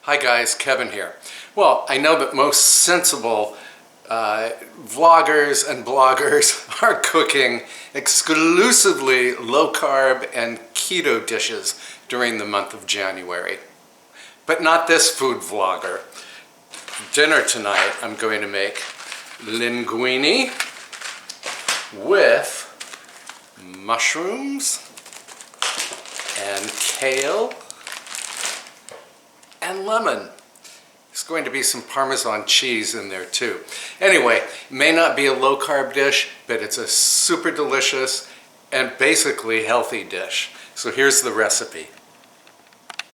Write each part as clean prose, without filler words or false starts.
Hi guys, Kevin here. Well, I know that most sensible vloggers and bloggers are cooking exclusively low-carb and keto dishes during the month of January. But not this food vlogger. For dinner tonight, I'm going to make linguine with mushrooms and kale and lemon. There's going to be some Parmesan cheese in there too. Anyway, it may not be a low-carb dish, but it's a super delicious and basically healthy dish. So here's the recipe.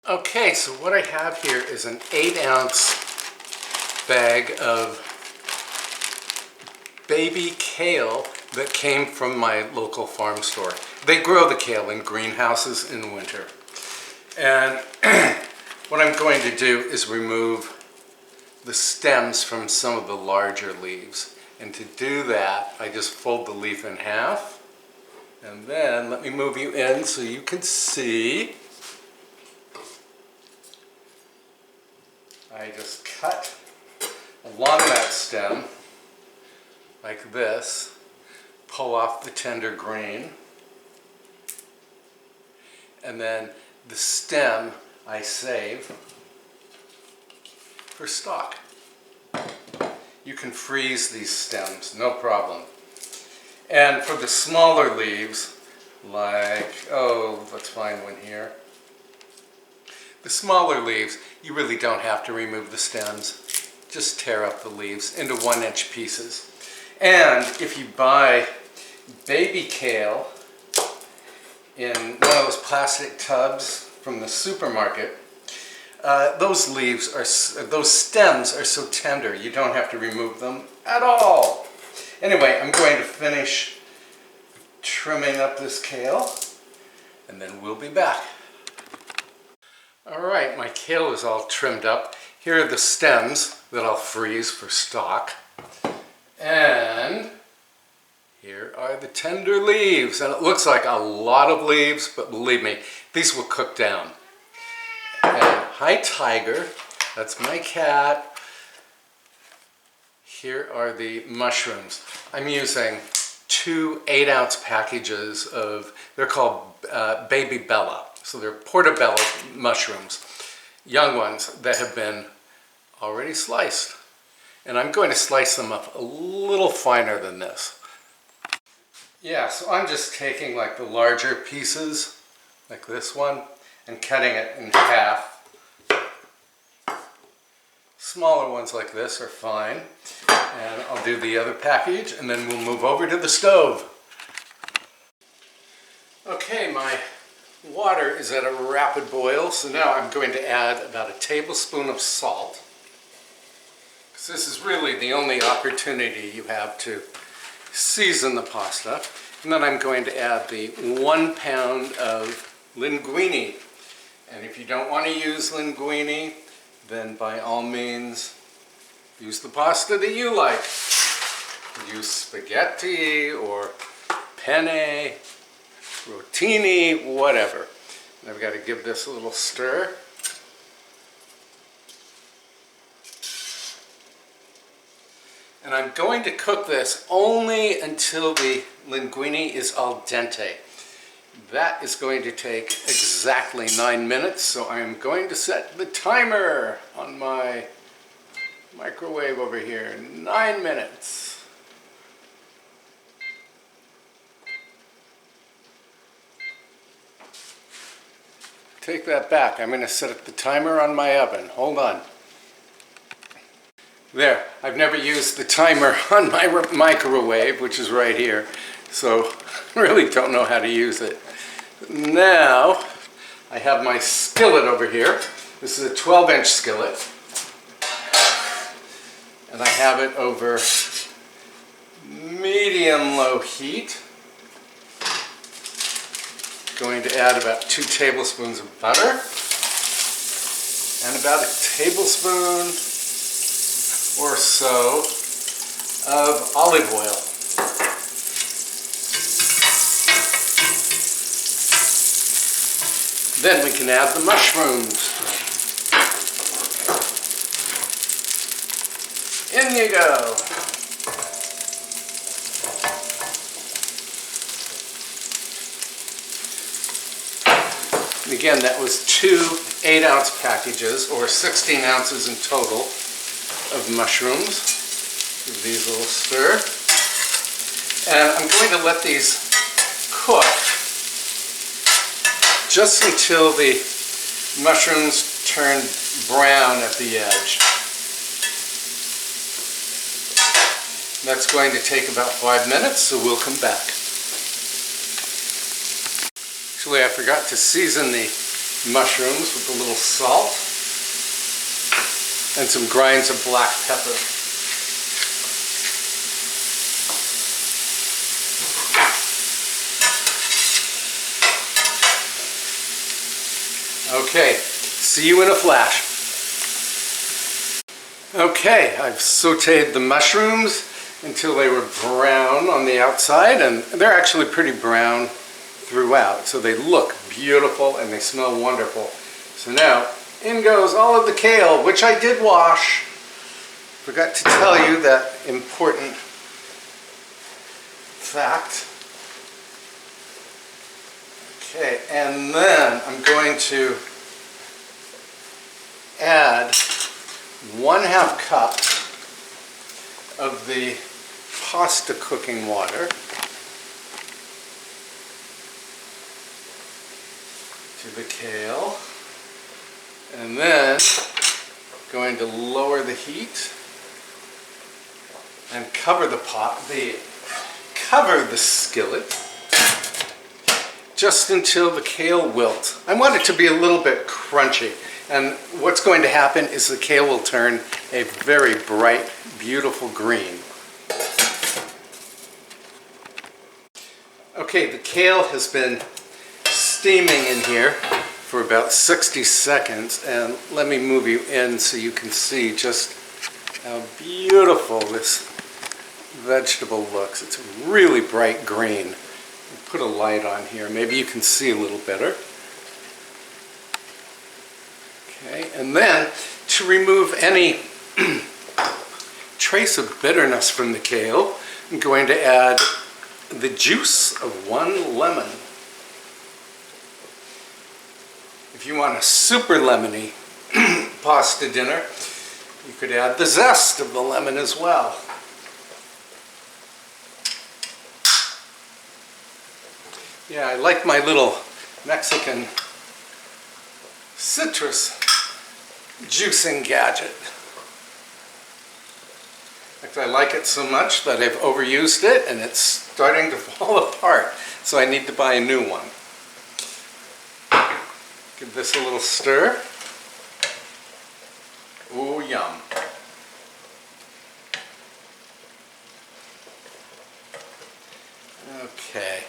Okay, so what I have here is an 8-ounce bag of baby kale that came from my local farm store. They grow the kale in greenhouses in the winter. And what I'm going to do is remove the stems from some of the larger leaves. And to do that, I just fold the leaf in half. And then let me move you in so you can see. I just cut along that stem like this, pull off the tender green, and then the stem I save for stock. You can freeze these stems, no problem. And for the smaller leaves, like, let's find one here. The smaller leaves, you really don't have to remove the stems. Just tear up the leaves into 1-inch pieces. And if you buy baby kale in one of those plastic tubs from the supermarket, those stems are so tender you don't have to remove them at all. Anyway, I'm going to finish trimming up this kale and then we'll be back. Alright, my kale is all trimmed up. Here are the stems that I'll freeze for stock. And here are the tender leaves. And it looks like a lot of leaves, but believe me, these will cook down. And hi Tiger, that's my cat. Here are the mushrooms. I'm using 2 8-ounce packages of, they're called Baby Bella. So they're portobello mushrooms, young ones that have been already sliced. And I'm going to slice them up a little finer than this. Yeah, so I'm just taking like the larger pieces, like this one, and cutting it in half. Smaller ones like this are fine. And I'll do the other package and then we'll move over to the stove. Okay, my water is at a rapid boil, so now I'm going to add about a tablespoon of salt. This is really the only opportunity you have to season the pasta. And then I'm going to add the 1 pound of linguine. And if you don't want to use linguine, then by all means, use the pasta that you like. Use spaghetti or penne, rotini, whatever. And I've got to give this a little stir. And I'm going to cook this only until the linguine is al dente. That is going to take exactly 9 minutes, so I am going to set the timer on my microwave over here. 9 minutes. Take that back. I'm going to set the timer on my oven. Hold on. There, I've never used the timer on my microwave, which is right here, so I really don't know how to use it. Now, I have my skillet over here. This is a 12-inch skillet, and I have it over medium-low heat. Going to add about 2 tablespoons of butter, and about a tablespoon or so of olive oil. Then we can add the mushrooms. In you go. And again, that was 2 8-ounce packages, or 16 ounces in total, of mushrooms. Give these a little stir. And I'm going to let these cook just until the mushrooms turn brown at the edge. That's going to take about 5 minutes, so we'll come back. Actually, I forgot to season the mushrooms with a little salt and some grinds of black pepper. Okay, see you in a flash. Okay, I've sauteed the mushrooms until they were brown on the outside, and they're actually pretty brown throughout, so they look beautiful and they smell wonderful. So now, in goes all of the kale, which I did wash. Forgot to tell you that important fact. Okay, and then I'm going to add 1/2 cup of the pasta cooking water to the kale, and then going to lower the heat and cover the skillet just until the kale wilts. I want it to be a little bit crunchy, and what's going to happen is the kale will turn a very bright, beautiful green. Okay, the kale has been steaming in here for about 60 seconds, and let me move you in so you can see just how beautiful this vegetable looks. It's a really bright green. I'll put a light on here, maybe you can see a little better. Okay, and then to remove any trace of bitterness from the kale, I'm going to add the juice of 1 lemon. If you want a super lemony pasta dinner, you could add the zest of the lemon as well. Yeah, I like my little Mexican citrus juicing gadget. In fact, I like it so much that I've overused it and it's starting to fall apart, so I need to buy a new one. Give this a little stir. Ooh, yum. Okay.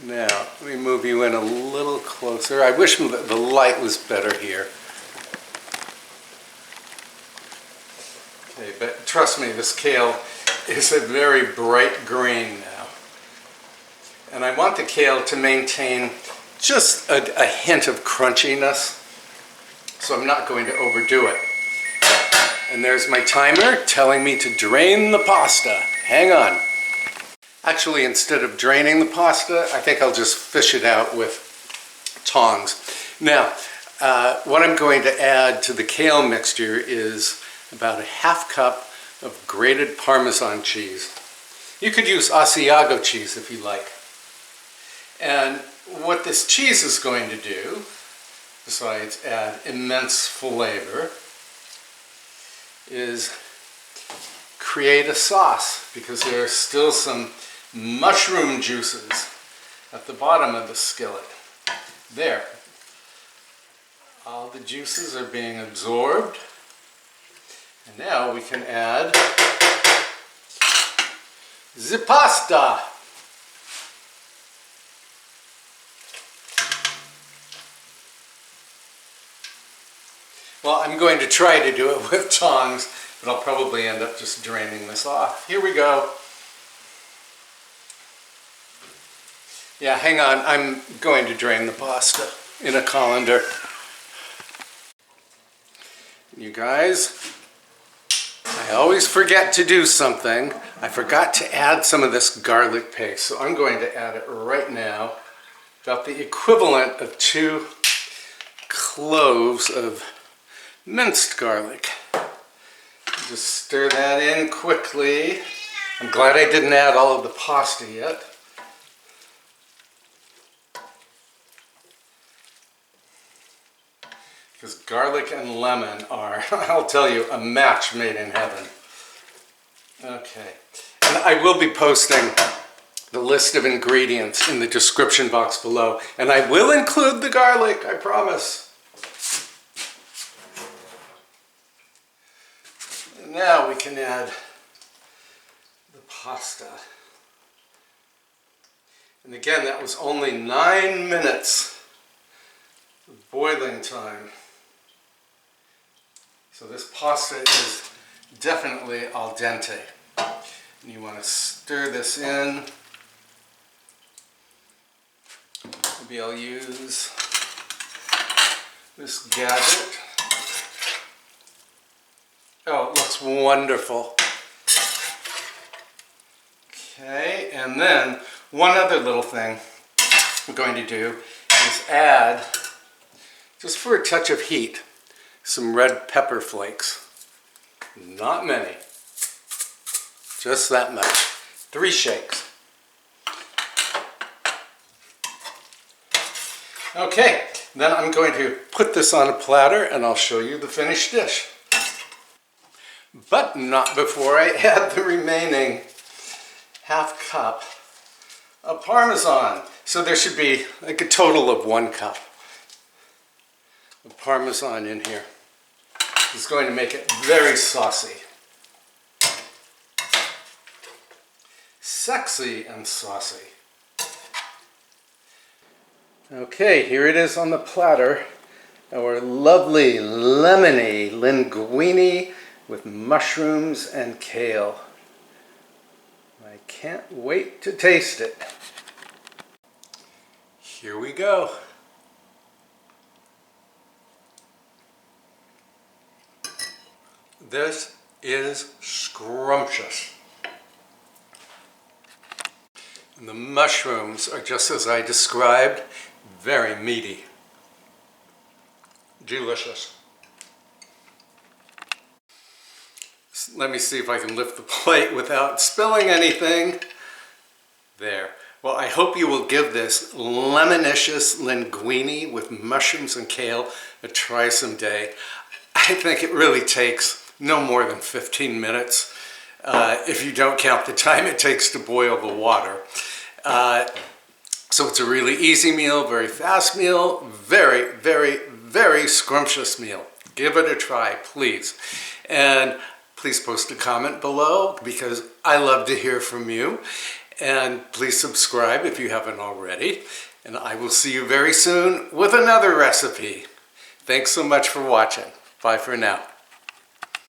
Now, let me move you in a little closer. I wish the light was better here. Okay, but trust me, this kale is a very bright green now. And I want the kale to maintain just a hint of crunchiness, so I'm not going to overdo it. And there's my timer telling me to drain the pasta. Hang on. Actually, instead of draining the pasta, I think I'll just fish it out with tongs. Now, what I'm going to add to the kale mixture is about 1/2 cup of grated Parmesan cheese. You could use Asiago cheese if you like. And what this cheese is going to do, besides add immense flavor, is create a sauce, because there are still some mushroom juices at the bottom of the skillet. There. All the juices are being absorbed. And now we can add the pasta. Well, I'm going to try to do it with tongs, but I'll probably end up just draining this off. Here we go. Yeah, hang on. I'm going to drain the pasta in a colander. You guys, I always forget to do something. I forgot to add some of this garlic paste, so I'm going to add it right now. About the equivalent of 2 cloves of minced garlic. Just stir that in quickly. I'm glad I didn't add all of the pasta yet. Because garlic and lemon are, I'll tell you, a match made in heaven. Okay, and I will be posting the list of ingredients in the description box below, and I will include the garlic, I promise. And now we can add the pasta. And again, that was only 9 minutes of boiling time. So this pasta is definitely al dente. And you want to stir this in. Maybe I'll use this gadget. Oh, it looks wonderful. Okay, and then one other little thing I'm going to do is add, just for a touch of heat, some red pepper flakes. Not many. Just that much. 3 shakes. Okay, then I'm going to put this on a platter and I'll show you the finished dish. But not before I add the remaining ½ cup of Parmesan. So there should be like a total of 1 cup of Parmesan in here. It's going to make it very saucy. Sexy and saucy. Okay, here it is on the platter. Our lovely lemony linguine with mushrooms and kale. I can't wait to taste it. Here we go. This is scrumptious. And the mushrooms are just as I described, very meaty. Delicious. Let me see if I can lift the plate without spilling anything. There. Well, I hope you will give this lemonicious linguine with mushrooms and kale a try someday. I think it really takes no more than 15 minutes if you don't count the time it takes to boil the water. So it's a really easy meal, very fast meal, very, very, very scrumptious meal. Give it a try, please. And please post a comment below because I love to hear from you. And please subscribe if you haven't already. And I will see you very soon with another recipe. Thanks so much for watching. Bye for now.